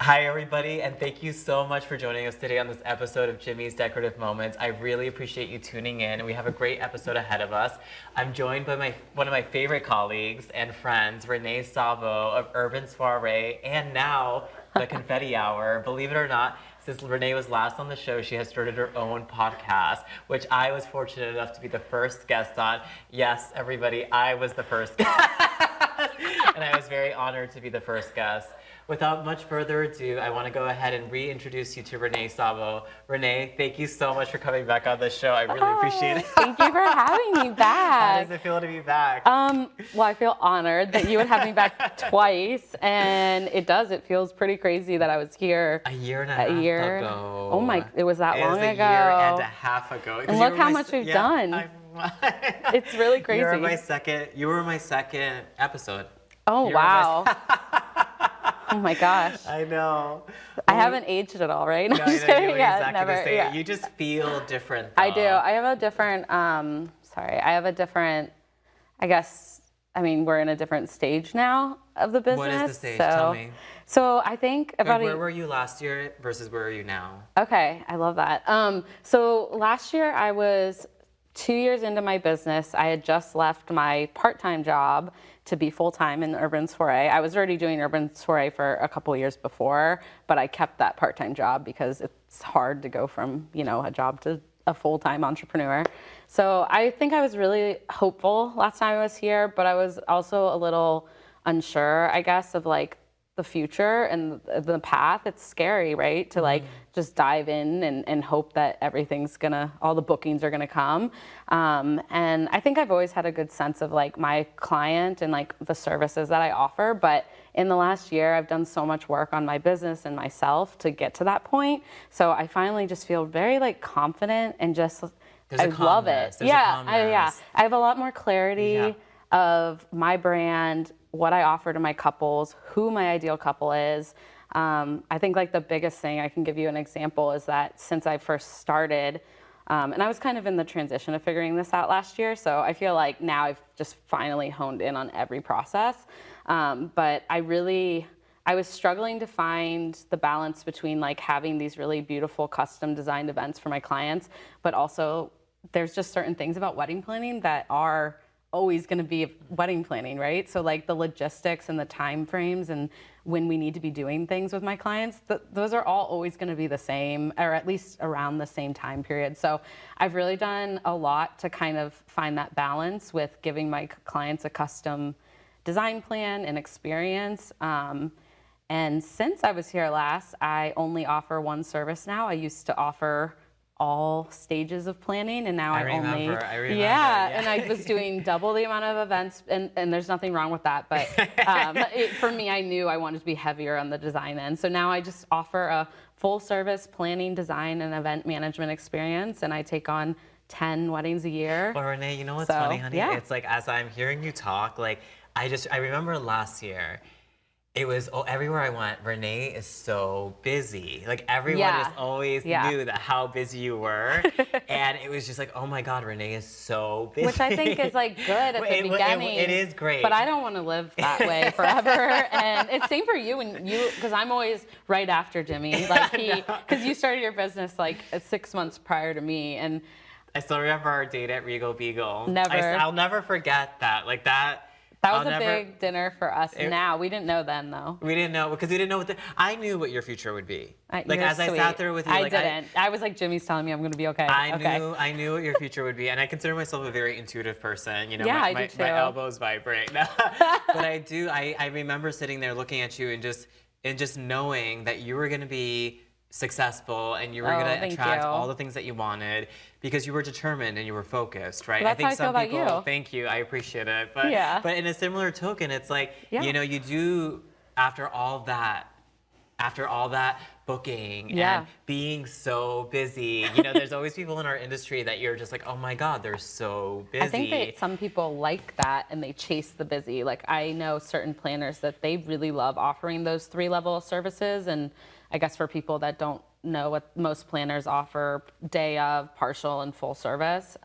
Hi, everybody, and thank you so much for joining us today on this episode of Jimmy's Decorative Moments. I really appreciate you tuning in, and we have a great episode ahead of us. I'm joined by one of my favorite colleagues and friends, Renee Sabo of Urban Soiree, and now the Confetti Hour. Believe it or not, since Renee was last on the show, she has started her own podcast, which I was fortunate enough to be the first guest on. Yes, everybody, I was the first guest, and I was very honored to be the first guest. Without much further ado, I want to go ahead and reintroduce you to Renee Sabo. Renee, thank you so much for coming back on the show. I really appreciate it. Thank you for having me back. How does it feel to be back? Well, I feel honored that you would have me back twice, and it feels pretty crazy that I was here a year and a half ago. Oh my, it was that long ago. It was a year and a half ago. And look how much we've done. It's really crazy. You were my second episode. Oh, wow. Oh my gosh. I know. I haven't aged at all, right? No, you were exactly never. the same. Yeah. You just feel different, though. I do. I have a different, I guess, we're in a different stage now of the business. What is the stage? Tell me. So I think where were you last year versus where are you now? Okay, I love that. So last year I was 2 years into my business. I had just left my part-time job to be full-time in Urban Soiree. I was already doing Urban Soiree for a couple years before, but I kept that part-time job because it's hard to go from, a job to a full-time entrepreneur. So I think I was really hopeful last time I was here, but I was also a little unsure, I guess, of the future and the path. It's scary, right? To just dive in and hope that all the bookings are gonna come. And I think I've always had a good sense of my client and the services that I offer. But in the last year, I've done so much work on my business and myself to get to that point. So I finally just feel very confident and just, I love it. I have a lot more clarity of my brand, what I offer to my couples, who my ideal couple is. I think the biggest thing, I can give you an example, is that since I first started, and I was kind of in the transition of figuring this out last year, so I feel like now I've just finally honed in on every process. But I was struggling to find the balance between having these really beautiful custom designed events for my clients, but also there's just certain things about wedding planning that are always going to be wedding planning, right? So the logistics and the time frames and when we need to be doing things with my clients, those are all always going to be the same, or at least around the same time period. So I've really done a lot to kind of find that balance with giving my clients a custom design plan and experience. And since I was here last, I only offer one service now. I used to offer all stages of planning, and now I remember. And I was doing double the amount of events, and there's nothing wrong with that, but for me, I knew I wanted to be heavier on the design end. So now I just offer a full service planning, design, and event management experience, and I take on 10 weddings a year. Well, Renee, you know what's funny, honey? Yeah. It's as I'm hearing you talk, I remember last year, it was, everywhere I went, Renee is so busy. Everyone just always knew how busy you were. And it was just oh my God, Renee is so busy. Which I think is good at the beginning. It is great. But I don't want to live that way forever. And it's same for you, because I'm always right after Jimmy. Because you started your business 6 months prior to me. And I still remember our date at Regal Beagle. I'll never forget that. That was a big dinner for us. Now we didn't know then, though. We didn't know because we didn't know I knew what your future would be. As I sat there with you, I didn't. I was Jimmy's telling me I'm going to be okay. I knew what your future would be, and I consider myself a very intuitive person. I do too. My elbows vibrate. But I do. I remember sitting there looking at you and just knowing that you were going to be successful and you were going to attract all the things that you wanted because you were determined and you were focused, right? Well, that's I think how I feel about you. Thank you, I appreciate it. But in a similar token, it's you do after all that booking and being so busy, there's always people in our industry that you're just oh my God, they're so busy. I think that some people like that and they chase the busy. I know certain planners that they really love offering those 3-level services, and I guess for people that don't know what most planners offer, day of, partial, and full service.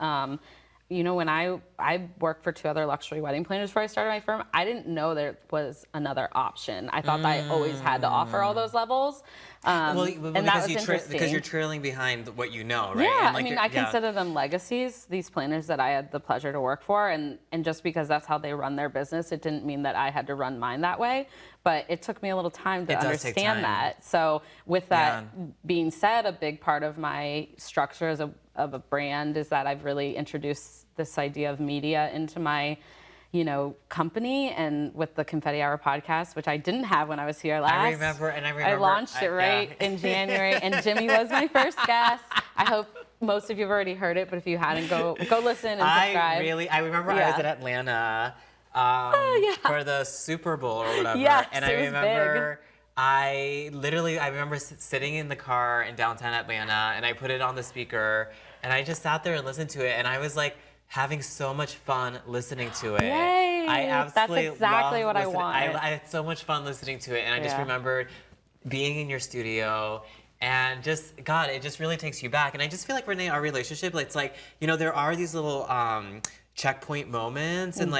when I worked for 2 other luxury wedding planners before I started my firm, I didn't know there was another option. I thought that I always had to offer all those levels. Well, and that was interesting. because you're trailing behind what you know, right? Yeah, And I mean, I consider them legacies, these planners that I had the pleasure to work for. And just because that's how they run their business, it didn't mean that I had to run mine that way. But it took me a little time to understand that. So with that being said, a big part of my structure of a brand is that I've really introduced this idea of media into my company, and with the Confetti Hour podcast, which I didn't have when I was here last. I remember. I launched it in January, and Jimmy was my first guest. I hope most of you have already heard it, but if you hadn't, go listen and subscribe. I remember I was in Atlanta for the Super Bowl or whatever. Yes, and it I was remember I remember sitting in the car in downtown Atlanta, and I put it on the speaker, and I just sat there and listened to it, and I was like having so much fun listening to it. Yay! I absolutely That's exactly what I want. I had so much fun listening to it, and I just remembered being in your studio. And just, God, it just really takes you back. And I just feel like, Renee, our relationship, it's like, there are these little checkpoint moments, and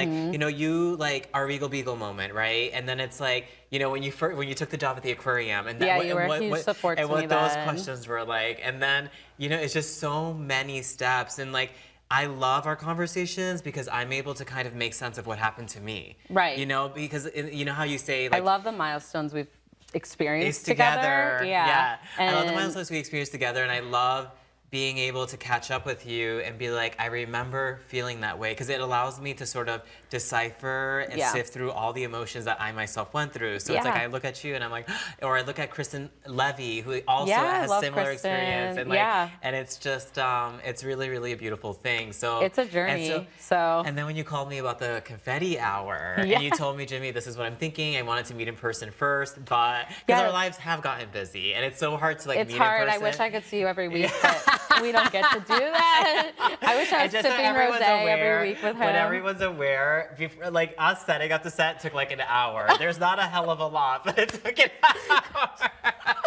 you like our Regal Beagle moment, right? And then it's like, when you took the job at the aquarium, and you were a huge support to me what those then. questions were like, and then it's just so many steps, and like I love our conversations because I'm able to kind of make sense of what happened to me, right? Because how you say, like, I love the milestones we've experienced together. Yeah. I love the milestones we experienced together, and I love being able to catch up with you and be like, I remember feeling that way, because it allows me to sort of decipher and sift through all the emotions that I myself went through. So it's like I look at you and I'm like, or I look at Kristen Levy, who also has similar experience, and and it's just it's really, really a beautiful thing. So it's a journey. And then when you called me about the Confetti Hour, and you told me, Jimmy, this is what I'm thinking. I wanted to meet in person first, but because our lives have gotten busy, and it's so hard to meet in person. It's hard. I wish I could see you every week, but we don't get to do that. I wish I was sipping rosé every week with him. When everyone's aware, before, like us setting up the set took like an hour. There's not a hell of a lot, but it took an hour.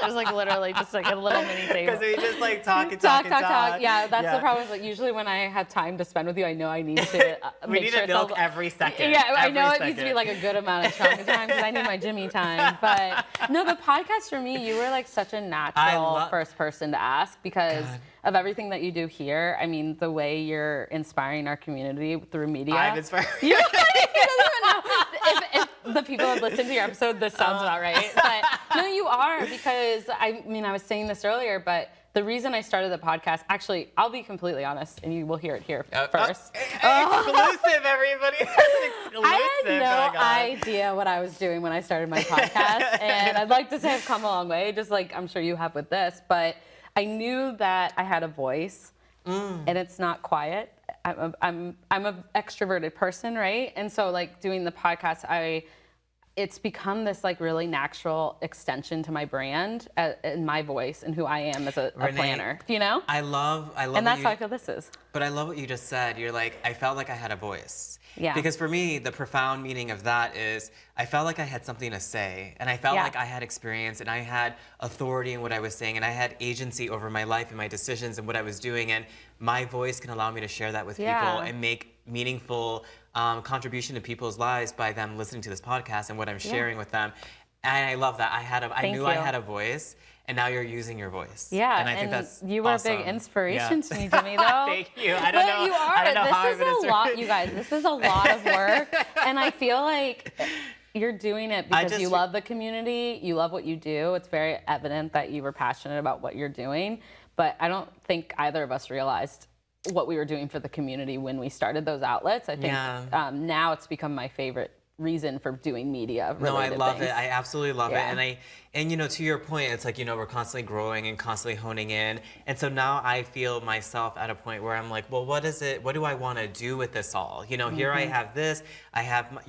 There's like literally just like a little mini table. Because we just like talk. Yeah, that's the problem. Is like usually when I have time to spend with you, I know I need to we need to milk every second. Yeah, I know it needs to be like a good amount of chunky time because I need my Jimmy time. But no, the podcast for me, you were like such a natural first person to ask because of everything that you do here. I mean, the way you're inspiring our community through media. I'm inspiring. You don't even know. If the people that listen to your episode, this sounds about right. But no, you are, because I mean, I was saying this earlier, but the reason I started the podcast, actually, I'll be completely honest, and you will hear it here first. Exclusive, everybody. Exclusive. I had no idea what I was doing when I started my podcast, and I'd like to say I've come a long way, just like I'm sure you have with this, but I knew that I had a voice, and it's not quiet. I'm an extroverted person, right? And so like doing the podcast, it's become this like really natural extension to my brand and my voice and who I am as a Renee, planner, I love and that's how I feel this is. But I love what you just said. You're like, I felt like I had a voice. Yeah. Because for me, the profound meaning of that is I felt like I had something to say, and I felt like I had experience, and I had authority in what I was saying, and I had agency over my life and my decisions and what I was doing, and my voice can allow me to share that with people and make meaningful contribution to people's lives by them listening to this podcast and what I'm sharing with them. And I love that. I knew I had a voice. And now you're using your voice. Yeah, and I think that's you were awesome. A big inspiration to me, Jimmy, though. Thank you. I don't know. You are. I don't know how this is a lot, you guys. This is a lot of work, and I feel like you're doing it because you love the community. You love what you do. It's very evident that you were passionate about what you're doing. But I don't think either of us realized what we were doing for the community when we started those outlets. I think now it's become my favorite reason for doing media. No, I love it. I absolutely love it. And to your point, it's like, we're constantly growing and constantly honing in. And so now I feel myself at a point where I'm like, well, what do I want to do with this all? Here I have this, I have,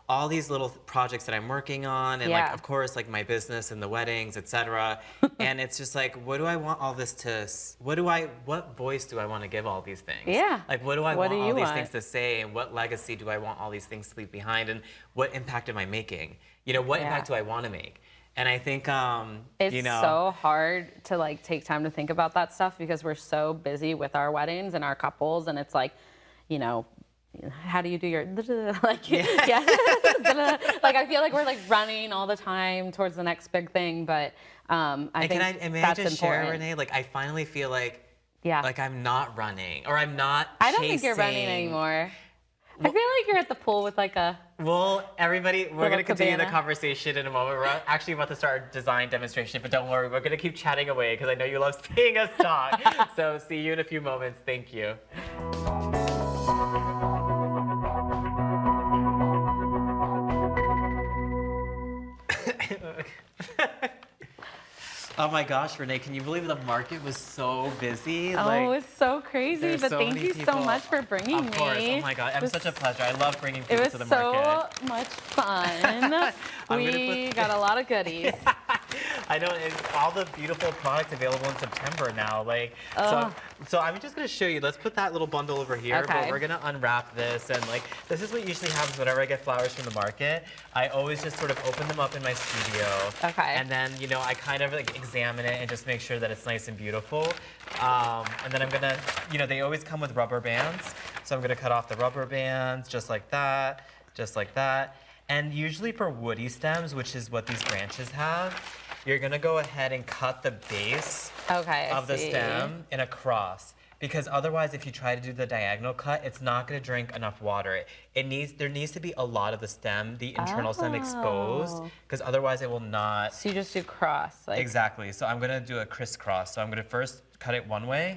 all these little projects that I'm working on, and like, of course, like my business and the weddings, etc. And it's just like, what do I want all this to, what voice do I want to give all these things? Yeah. Like, what do I want all these things to say, and what legacy do I want all these things to leave behind, and what impact am I making? What impact do I want to make? And I think, it's so hard to like take time to think about that stuff because we're so busy with our weddings and our couples, and it's like, how do you do your like yeah like I feel like we're like running all the time towards the next big thing, but I think may that's I just important. share, Renee? Like I finally feel like Yeah. like I'm not running or I'm not I don't think you're running anymore. I feel like you're at the pool with like a. Well, everybody, we're going to continue the cabana. conversation in a moment. We're actually about to start our design demonstration, but don't worry, we're going to keep chatting away because I know you love seeing us talk. So see you in a few moments. Thank you. Oh my gosh, Renee, can you believe the market was so busy? Oh, it's so crazy, there's but so thank many you so people. much for bringing me. Of course, oh my God, it's such a pleasure. I love bringing people to the It was market. so much fun. We got a lot of goodies. I know, and all the beautiful products available in September now. Like, so I'm just gonna show you. Let's put that little bundle over here, Okay. but we're gonna unwrap this, and like, this is what usually happens whenever I get flowers from the market. I always just sort of open them up in my studio. Okay. And then, I kind of like examine it and just make sure that it's nice and beautiful. And then I'm gonna, they always come with rubber bands. So I'm gonna cut off the rubber bands just like that, just like that. And usually for woody stems, which is what these branches have, you're gonna go ahead and cut the base of the stem in a cross. Because otherwise, if you try to do the diagonal cut, it's not gonna drink enough water. There needs to be a lot of the stem, the internal stem exposed, because otherwise it will not. So you just do cross. Exactly, so I'm gonna do a crisscross. So I'm gonna first cut it one way,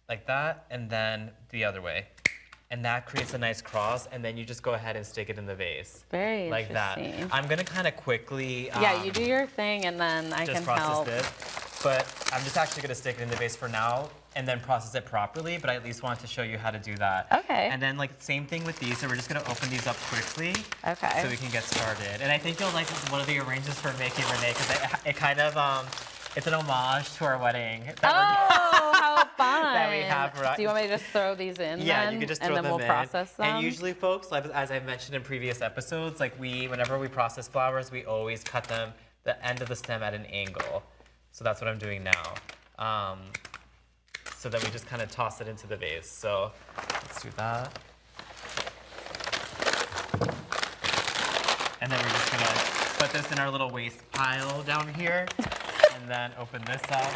like that, and then the other way. And that creates a nice cross, and then you just go ahead and stick it in the vase. Very like interesting. that. I'm gonna kind of quickly yeah, you do your thing, and then I can help. This. But I'm just actually gonna stick it in the vase for now, and then process it properly, but I at least wanted to show you how to do that. Okay. And then same thing with these, so we're just gonna open these up quickly. Okay. So we can get started. And I think you'll like one of the arrangements for making, Renee, because it kind of, it's an homage to our wedding. How fun! That we have. Do you want me to just throw these in? Yeah, then, you can just throw and then them we'll in. process them. And usually, folks, as I've mentioned in previous episodes, whenever we process flowers, we always cut them the end of the stem at an angle. So that's what I'm doing now. So that we just kind of toss it into the vase. So let's do that. And then we're just gonna put this in our little waste pile down here, and then open this up.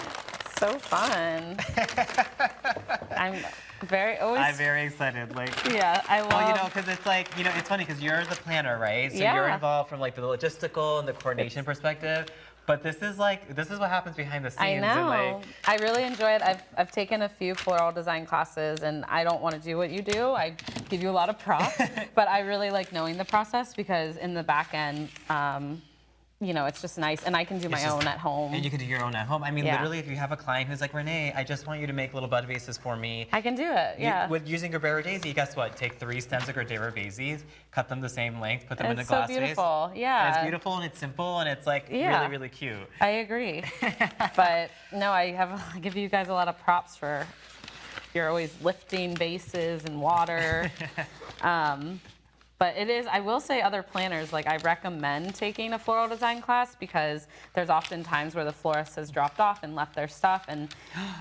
So fun. I'm very excited. Yeah, I love. Well, because it's it's funny because you're the planner, right? So you're involved from the logistical and the coordination perspective. But this is what happens behind the scenes. I know. And I really enjoy it. I've taken a few floral design classes, and I don't want to do what you do. I give you a lot of props, but I really like knowing the process because in the back end, it's just nice, and I can do my own at home. And you can do your own at home. I mean, literally, if you have a client who's like, Renee, I just want you to make little bud vases for me. I can do it, yeah. With using Gerbera daisy, guess what? Take 3 stems of Gerbera daisies, cut them the same length, put them in a glass vase. It's so beautiful, yeah. And it's beautiful, and it's simple, and it's really, really cute. I agree. But no, I give you guys a lot of props for, you're always lifting vases and water. But I will say other planners, I recommend taking a floral design class because there's often times where the florist has dropped off and left their stuff and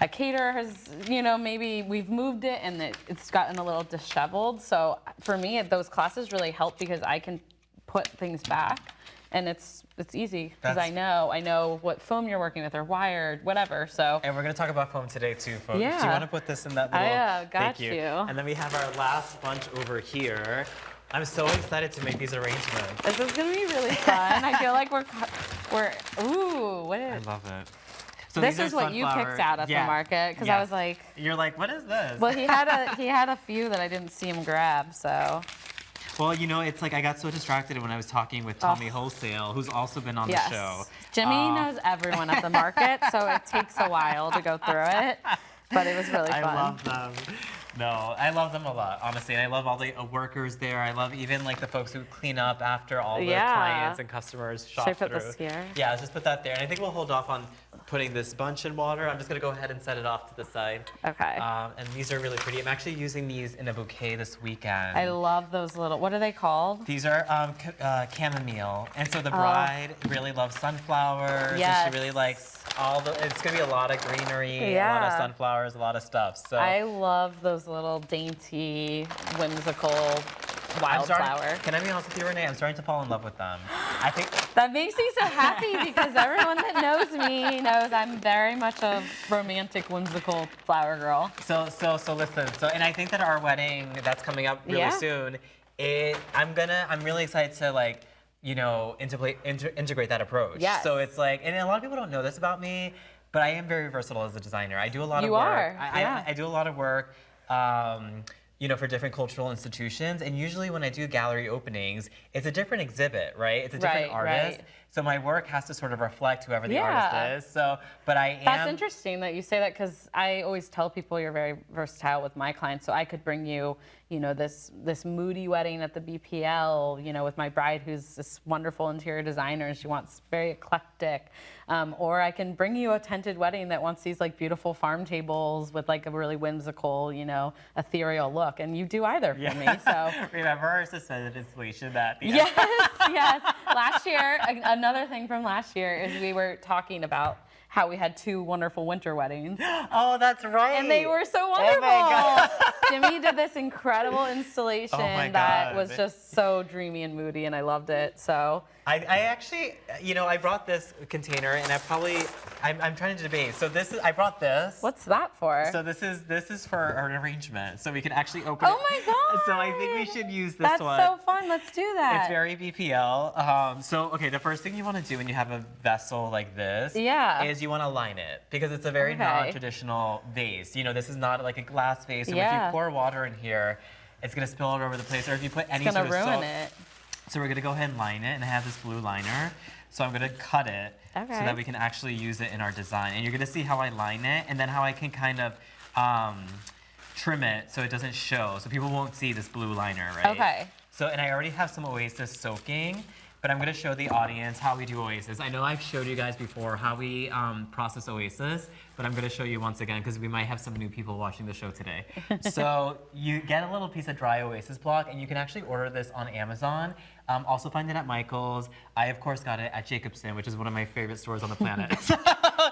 a caterer has, maybe we've moved it and it's gotten a little disheveled. So for me, those classes really help because I can put things back and it's easy because I know what foam you're working with or wire, whatever. So. And we're gonna talk about foam today too, folks. Yeah. Do you want to put this in that little? Got Thank you. you. And then we have our last bunch over here. I'm so excited to make these arrangements. This is gonna be really fun. I feel like ooh, what is? I love it. So this is what you picked out at the market because I was like, you're like, what is this? Well, he had a few that I didn't see him grab, so. Well, it's I got so distracted when I was talking with Tommy Wholesale, who's also been on the show. Jimmy knows everyone at the market, so it takes a while to go through it, but it was really fun. I love them. No, I love them a lot, honestly. And I love all the workers there. I love even the folks who clean up after all the clients and customers shop through. Should I put through. this here? Yeah, let's just put that there. And I think we'll hold off on putting this bunch in water. I'm just gonna go ahead and set it off to the side. Okay. And these are really pretty. I'm actually using these in a bouquet this weekend. I love those little, what are they called? These are chamomile. And so the bride really loves sunflowers. Yes. And she really likes it's gonna be a lot of greenery, Yeah. a lot of sunflowers, a lot of stuff. So I love those little dainty, whimsical wildflower. Can I be honest with you, Renee? I'm starting to fall in love with them. I think That makes me so happy because everyone that knows me knows I'm very much a romantic, whimsical flower girl. so listen. And I think that our wedding that's coming up really Yeah. soon, I'm really excited to like, integrate that approach. Yes. So it's like, and a lot of people don't know this about me, but I am very versatile as a designer. I do a lot of You work. are, yeah. I do a lot of work. For different cultural institutions, and usually when I do gallery openings, it's a different exhibit, right? It's a different artist. Right. So my work has to sort of reflect whoever the Yeah. artist is. So, but I am. That's interesting that you say that because I always tell people you're very versatile with my clients. So I could bring you, this moody wedding at the BPL, with my bride who's this wonderful interior designer and she wants very eclectic. Or I can bring you a tented wedding that wants these like beautiful farm tables with like a really whimsical, ethereal look. And you do either for me. So Remember our suspended installation that the yes, yes. Last year, another thing from last year is we were talking about how we had 2 wonderful winter weddings. Oh, that's right. And they were so wonderful. Oh my God. Jimmy did this incredible installation my that God. was just so dreamy and moody, and I loved it. So I actually, I brought this container, and I'm trying to debate. So I brought this. what's that for? So this is for an arrangement, so we can actually open it. Oh my God. So I think we should use this That's one. so fun. Let's do that. It's very BPL. Okay, the first thing you want to do when you have a vessel like this is you want to line it because it's a very non-traditional vase. This is not like a glass vase. So if you pour water in here, it's going to spill all over the place. Or if you put any sort of It's going to ruin it. So we're going to go ahead and line it, and I have this blue liner. So I'm going to cut it so that we can actually use it in our design. And you're going to see how I line it and then how I can kind of trim it so it doesn't show. So people won't see this blue liner, right? Okay. So, and I already have some Oasis soaking, but I'm going to show the audience how we do Oasis. I know I've showed you guys before how we process Oasis, but I'm going to show you once again because we might have some new people watching the show today. So you get a little piece of dry Oasis block, and you can actually order this on Amazon. Also find it at Michael's. I, of course, got it at Jacobson, which is one of my favorite stores on the planet.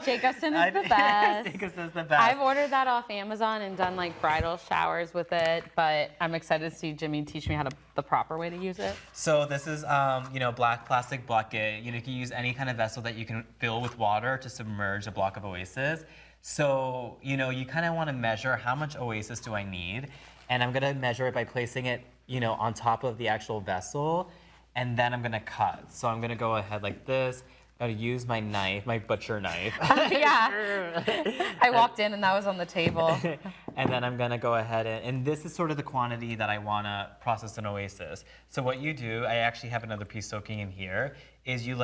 Jacobson is the best. Jacobson is the best. I've ordered that off Amazon and done like bridal showers with it, but I'm excited to see Jimmy teach me the proper way to use it. So this is, black plastic bucket. You can use any kind of vessel that you can fill with water to submerge a block of Oasis. So, you kind of want to measure how much Oasis do I need, and I'm gonna measure it by placing it, on top of the actual vessel, and then I'm gonna cut. So I'm gonna go ahead like this. Gotta use my knife, my butcher knife. Yeah. I walked in and that was on the table. And then I'm gonna go ahead and this is sort of the quantity that I wanna process an Oasis. So what you do, I actually have another piece soaking in here, is you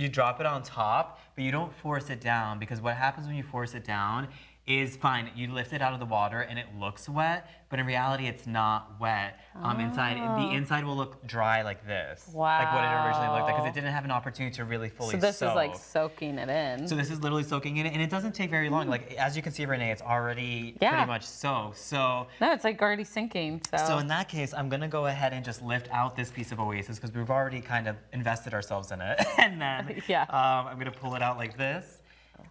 drop it on top, but you don't force it down because what happens when you force it down is fine. You lift it out of the water and it looks wet, but in reality it's not wet inside. The inside will look dry like this. Wow. Like what it originally looked like because it didn't have an opportunity to really fully soak. So this is like soaking it in. So this is literally soaking in it, and it doesn't take very long. Like as you can see, Renee, it's already pretty much soaked. So no, it's like already sinking. So in that case, I'm gonna go ahead and just lift out this piece of Oasis because we've already kind of invested ourselves in it, and then I'm gonna pull it out like this,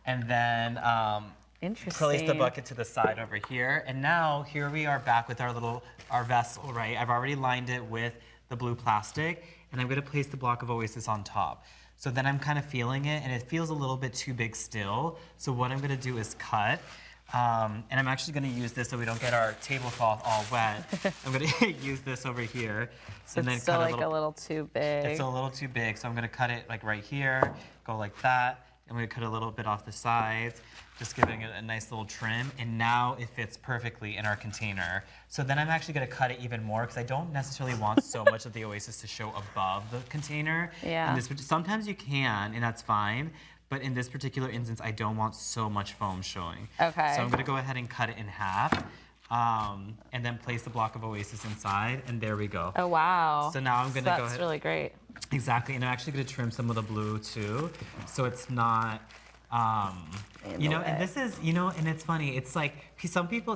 and then place the bucket to the side over here. And now here we are back with our vessel, right? I've already lined it with the blue plastic, and I'm gonna place the block of Oasis on top. So then I'm kind of feeling it, and it feels a little bit too big still. So what I'm gonna do is cut. And I'm actually gonna use this so we don't get our tablecloth all wet. I'm gonna use this over here. So and then it's still cut like a little too big. It's a little too big, so I'm gonna cut it like right here, go like that. I'm gonna cut a little bit off the sides, just giving it a nice little trim, and now it fits perfectly in our container. So then I'm actually gonna cut it even more because I don't necessarily want so much of the Oasis to show above the container. Yeah. Sometimes you can, and that's fine, but in this particular instance, I don't want so much foam showing. Okay. So I'm gonna go ahead and cut it in half, and then place the block of Oasis inside, and there we go. Oh, wow. So now I'm gonna go ahead. That's really great. Exactly, and I'm actually gonna trim some of the blue too, so it's not, You know, and this is, you know, and it's funny. It's like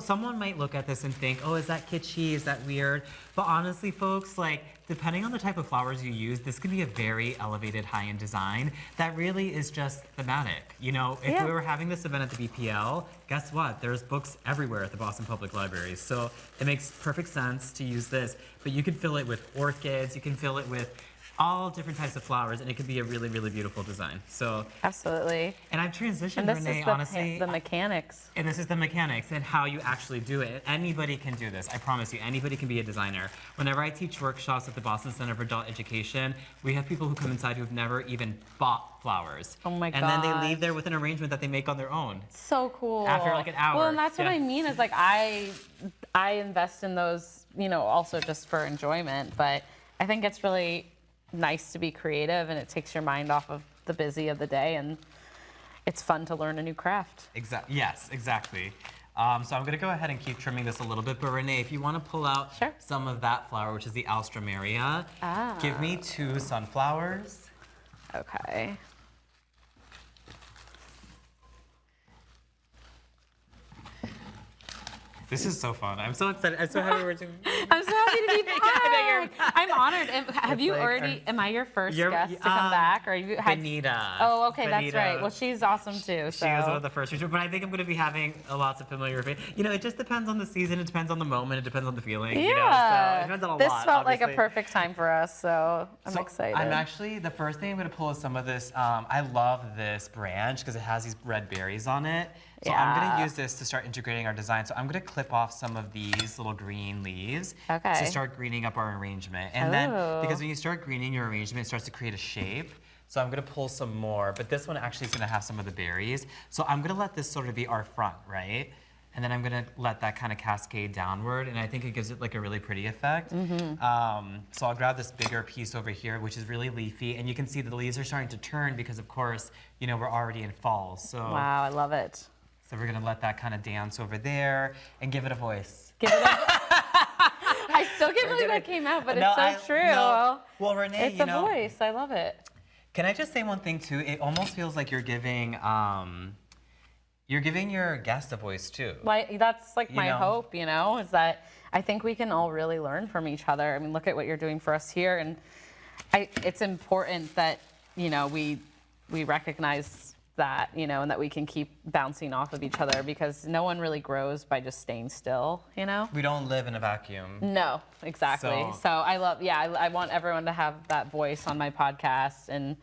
someone might look at this and think, oh, is that kitschy? Is that weird? But honestly, folks, like, depending on the type of flowers you use, this can be a very elevated high-end design that really is just thematic. You know, if we were having this event at the BPL, guess what? There's books everywhere at the Boston Public Library. So it makes perfect sense to use this, but you can fill it with orchids, you can fill it with all different types of flowers, and it could be a really, really beautiful design. So absolutely. And I've transitioned, and this Renee, is the honestly. The mechanics. And this is the mechanics and how you actually do it. Anybody can do this. I promise you, anybody can be a designer. Whenever I teach workshops at the Boston Center for Adult Education, we have people who come inside who've never even bought flowers. Oh my god. And then they leave there with an arrangement that they make on their own. So cool. After like an hour. Well, and that's what I mean is like I invest in those, you know, also just for enjoyment, but I think it's really nice to be creative, and it takes your mind off of the busy of the day, and it's fun to learn a new craft. Yes, exactly. So I'm gonna go ahead and keep trimming this a little bit, but Renee, if you wanna pull out some of that flower, which is the alstroemeria, give me 2 sunflowers. Okay. This is so fun. I'm so excited. I'm so happy we're doing. I'm so happy to be back. I'm honored. Have you already? Am I your first guest to come back, or have you had? Benita. Oh, okay, that's right. Well, she's awesome too. So. She was one of the first, but I think I'm going to be having lots of familiar faces. You know, it just depends on the season. It depends on the moment. It depends on the feeling. Yeah. You know? So it depends on a lot. This felt obviously. like a perfect time for us, so I'm excited. I'm actually the first thing I'm going to pull is some of this. I love this branch because it has these red berries on it. So I'm going to use this to start integrating our design. So I'm going to clip off some of these little green leaves to start greening up our arrangement. And then, because when you start greening your arrangement, it starts to create a shape. So I'm going to pull some more, but this one actually is going to have some of the berries. So I'm going to let this sort of be our front, right? And then I'm going to let that kind of cascade downward, and I think it gives it like a really pretty effect. So I'll grab this bigger piece over here, which is really leafy, and you can see the leaves are starting to turn because, of course, you know, we're already in fall. So wow, I love it. So we're gonna let that kind of dance over there and give it a voice. Give it a I still can't believe that came out, but it's so true. No. Well, Renee, it's a voice. I love it. Can I just say one thing too? It almost feels like you're giving your guest a voice too. Like that's like my hope, you know, is that I think we can all really learn from each other. I mean, look at what you're doing for us here, and it's important that, you know, we recognize that, you know, and that we can keep bouncing off of each other, because no one really grows by just staying still, you know? We don't live in a vacuum. No, exactly. So I love, I want everyone to have that voice on my podcast. And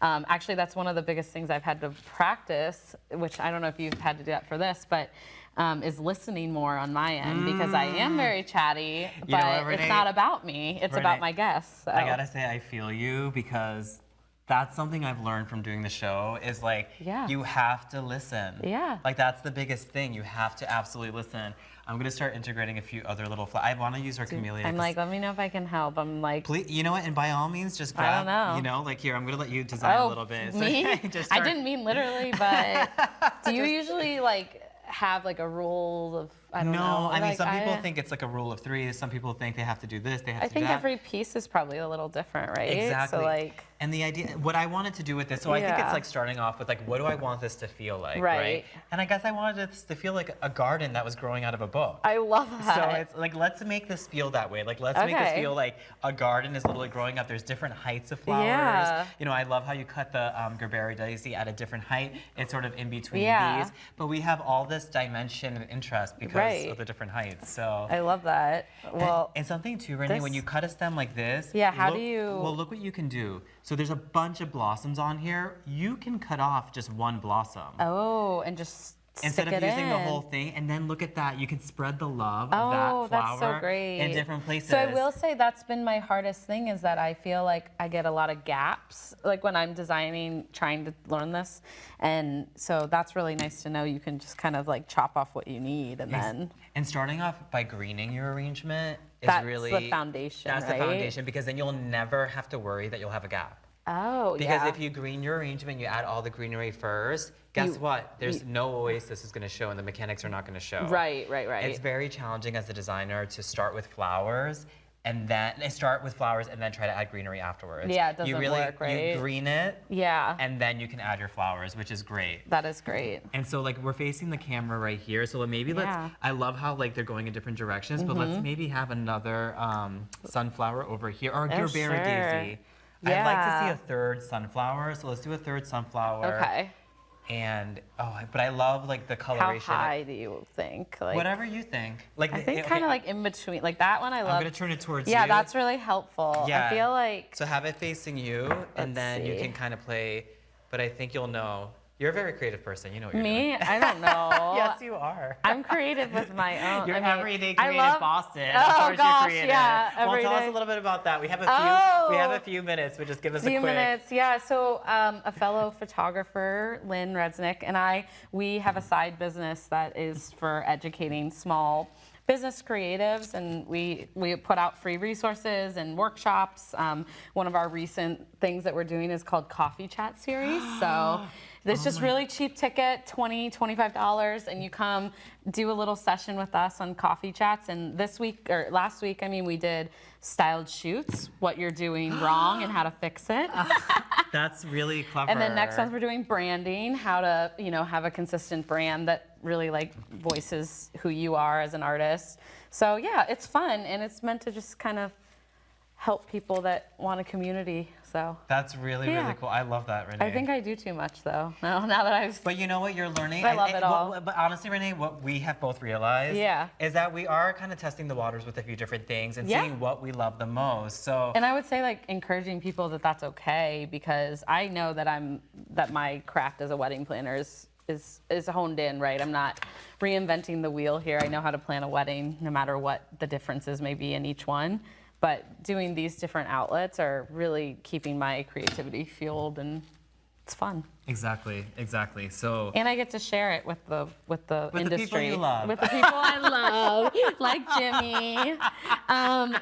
actually, that's one of the biggest things I've had to practice, which I don't know if you've had to do that for this, but is listening more on my end, because I am very chatty, but Renee, it's not about me. It's about my guests. So. I gotta say, I feel you, because that's something I've learned from doing the show is like, you have to listen. Yeah. Like that's the biggest thing. You have to absolutely listen. I'm gonna start integrating a few other little I wanna use our camellia. I'm like, let me know if I can help. I'm like, please, you know what? And by all means, just grab, I don't know. You know, like here, I'm gonna let you design a little bit. Me? I didn't mean literally, but do you usually like have like a rule of, I don't know. I mean, some people think it's like a rule of 3. Some people think they have to do this, they have to do that. I think every piece is probably a little different, right? Exactly. So like, and the idea, what I wanted to do with this, so I think it's like starting off with like, what do I want this to feel like, right? And I guess I wanted this to feel like a garden that was growing out of a book. I love that. So it's like, let's make this feel that way. Like, let's make this feel like a garden is literally growing up. There's different heights of flowers. Yeah. You know, I love how you cut the Gerberry daisy at a different height. It's sort of in between these. But we have all this dimension and interest because of the different heights. So I love that. Well, and something too, Renee, when you cut a stem like this, how do you? Well, look what you can do. So there's a bunch of blossoms on here. You can cut off just one blossom. Oh, and just instead of using the whole thing, and then look at that. You can spread the love of that flower that's so great. in different places. So I will say that's been my hardest thing, is that I feel like I get a lot of gaps, like when I'm designing, trying to learn this. And so that's really nice to know. You can just kind of like chop off what you need, and then. And starting off by greening your arrangement is really the foundation. That's the foundation, because then you'll never have to worry that you'll have a gap. Oh, because if you green your arrangement, you add all the greenery first, guess what? There's no oasis is going to show, and the mechanics are not going to show. Right. It's very challenging as a designer to start with flowers and then they start with flowers and then try to add greenery afterwards. Yeah, it doesn't work, right? You green it, Yeah. and then you can add your flowers, which is great. That is great. And so like we're facing the camera right here, so maybe Yeah. I love how like they're going in different directions, but let's maybe have another sunflower over here, or Oh, your sure. daisy. I'd like to see Yeah. a third sunflower, so let's do a third sunflower. Okay. And but I love like the How coloration. high do you think? Like, Whatever you think. Like I think kind of like in between. Like that one I love. I'm gonna turn it towards you. Yeah, that's really helpful. Yeah. I feel like. So have it facing you, and Let's then you see. can kind of play. But I think you'll know. You're a very creative person. You know what you're doing. Me? I don't know. Yes, you are. I'm creative with my own. You're I mean, everyday I creative love- Boston. Oh, Of course gosh, you're creative. yeah, Well, tell us everyday. a little bit about that. We have a few. Oh. We have a few minutes, but just give us a Few quick. minutes, yeah. So a fellow photographer, Lynn Redsnick, and we have a side business that is for educating small business creatives, and we put out free resources and workshops. One of our recent things that we're doing is called Coffee Chat Series. So it's just really cheap ticket, $20, $25, and you come do a little session with us on Coffee Chats. And last week, I mean, we did styled shoots, what you're doing wrong and how to fix it. That's really clever. And then next month we're doing branding, how to, have a consistent brand that really like voices who you are as an artist. So yeah, it's fun, and it's meant to just kind of help people that want a community. So That's really, Yeah. really cool. I love that, Renee. I think I do too much though. Now that I've But you know what you're learning? I love it all. But honestly, Renee, what we have both realized Yeah. is that we are kind of testing the waters with a few different things and Yeah. seeing what we love the most. So And I would say like encouraging people that that's okay, because I know that my craft as a wedding planner is honed in, right? I'm not reinventing the wheel here. I know how to plan a wedding no matter what the differences may be in each one. But doing these different outlets are really keeping my creativity fueled, and it's fun. Exactly. So And I get to share it with the industry. the people you love. With the people I love, like Jimmy.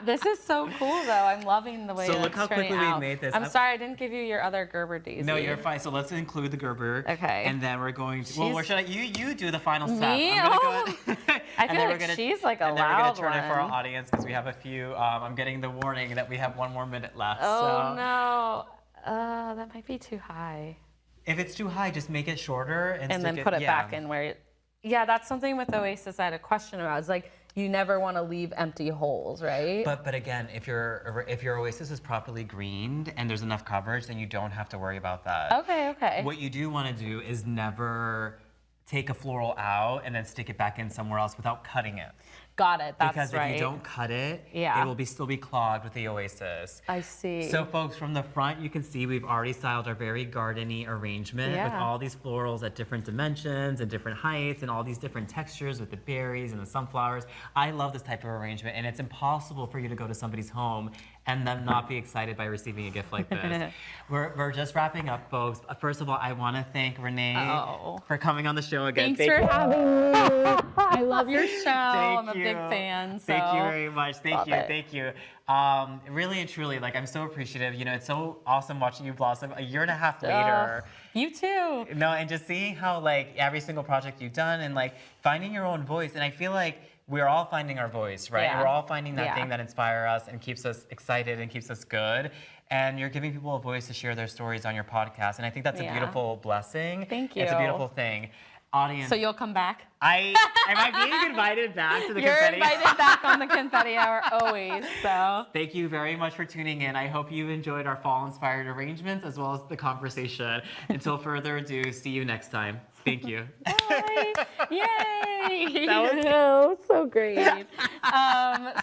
This is so cool, though. I'm loving the way So that's look how turning quickly we out. made this. I'm sorry I didn't give you your other Gerber daisy. no, you're fine. So let's include the Gerber. Okay. And then we're going to. Well, She's- where should I? You do the final step. Me? I'm gonna Oh. go. I and feel then like we're gonna, she's like a and then we're loud gonna turn it for our one. audience because we have a few. I'm getting the warning that we have one more minute left. Oh so. no, that might be too high. If it's too high, just make it shorter and Then stick put it yeah. back in where. Yeah, that's something with Oasis I had a question about. It's like you never want to leave empty holes, right? But again, if your Oasis is properly greened and there's enough coverage, then you don't have to worry about that. Okay. What you do want to do is never take a floral out and then stick it back in somewhere else without cutting it. Got it. That's Because right. if you don't cut it, Yeah. it will still be clogged with the Oasis. I see. So folks, from the front, you can see we've already styled our very garden-y arrangement with Yeah. all these florals at different dimensions and different heights and all these different textures with the berries and the sunflowers. I love this type of arrangement, and it's impossible for you to go to somebody's home and them not be excited by receiving a gift like this. We're just wrapping up, folks. First of all, I want to thank Renee for coming on the show again. Thanks for having me. I love your show. I'm a you. big fan. So. Thank you very much. Love it. Thank you. Really and truly, like I'm so appreciative. It's so awesome watching you blossom a year and a half later. You too. No, and just seeing how like every single project you've done and like finding your own voice. And I feel like we're all finding our voice, right? Yeah. We're all finding that Yeah. thing that inspires us and keeps us excited and keeps us good. And you're giving people a voice to share their stories on your podcast. And I think that's a Yeah. beautiful blessing. Thank It's a you. beautiful thing. Audience. So you'll come back? Am I being invited back to the You're Confetti? invited back on the Confetti Hour always. So. Thank you very much for tuning in. I hope you enjoyed our fall-inspired arrangements as well as the conversation. Until further ado, see you next time. Thank you. Bye. Yay! That was so great. So